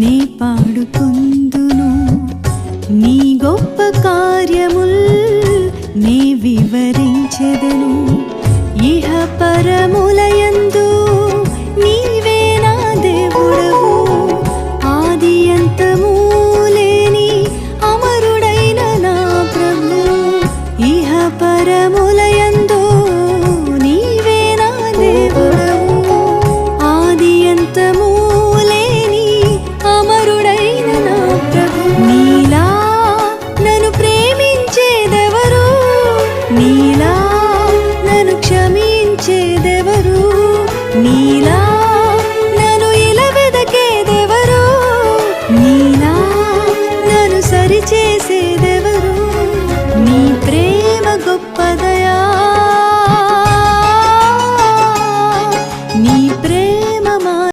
నీ పాడుకొందును నీ గొప్ప కార్యముల్ నీ వివరించెదను ఇహ పరములయందు నీవే నా దేవుడవు ఆది అంతము లేని అమరుడైన నా ప్రభు ఇహ పరములయందు నీవే నా దేవుడవు ఆది అంతము